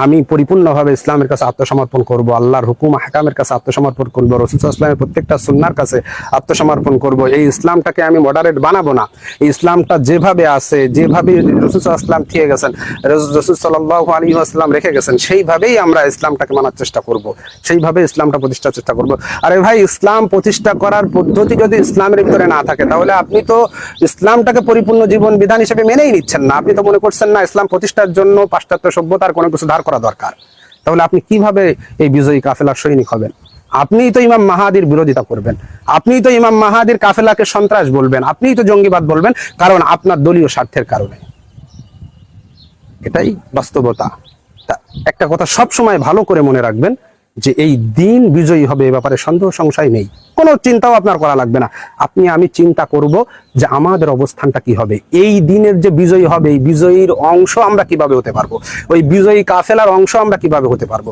আমি পরিপূর্ণভাবে ইসলামের কাছে আত্মসমর্পণ করব, আল্লাহর হুকুম আহকামের কাছে আত্মসমর্পণ করব, রাসূল সাল্লাল্লাহু আলাইহি ওয়াসাল্লামের প্রত্যেকটা সুন্নাহর কাছে আত্মসমর্পণ করব। এই ইসলামটাকে আমি মডারেট বানাবো না। এই ইসলামটা যেভাবে আছে, যেভাবে রাসূল সাল্লাল্লাহু আলাইহি ওয়াসাল্লাম দিয়ে গেছেন, রাসূল সাল্লাল্লাহু আলাইহি ওয়াসাল্লাম রেখে গেছেন, সেইভাবেই আমরা ইসলামটাকে মানার চেষ্টা করব, সেইভাবে ইসলামটা প্রতিষ্ঠার চেষ্টা করব। আরে ভাই, ইসলাম প্রতিষ্ঠা করার পদ্ধতি যদি ইসলামের ভিতরে না থাকে, তাহলে আপনি তো ইসলামটাকে পরিপূর্ণ জীবন বিধান হিসেবে মেনেই নিচ্ছেন না। আপনি তো মনে করছেন না ইসলাম প্রতিষ্ঠার জন্য পাশ্চাত্য সভ্যতার কোনো কিছু ধার করা দরকার। তাহলে আপনি কিভাবে এই বিজয়ী কাফেলার সৈনিক হবেন? আপনিই তো ইমাম মাহাদির বিরোধিতা করবেন, আপনিই তো ইমাম মাহাদির কাফেলাকে সন্ত্রাস বলবেন, আপনিই তো জঙ্গিবাদ বলবেন, কারণ আপনার দলীয় স্বার্থের কারণে। এটাই বাস্তবতা। তা একটা কথা সব সময় ভালো করে মনে রাখবেন, যে এই দিন বিজয়ী হবে, এ ব্যাপারে সন্দেহ সংশয় নেই, কোনো চিন্তাও আপনার করা লাগবে না। আমি চিন্তা করব যে আমাদের অবস্থানটা কি হবে, এই দিনের যে বিজয়ী হবে, এই বিজয়ীর অংশ আমরা কিভাবে হতে পারবো, ওই বিজয়ী কাফেলার অংশ আমরা কিভাবে হতে পারবো।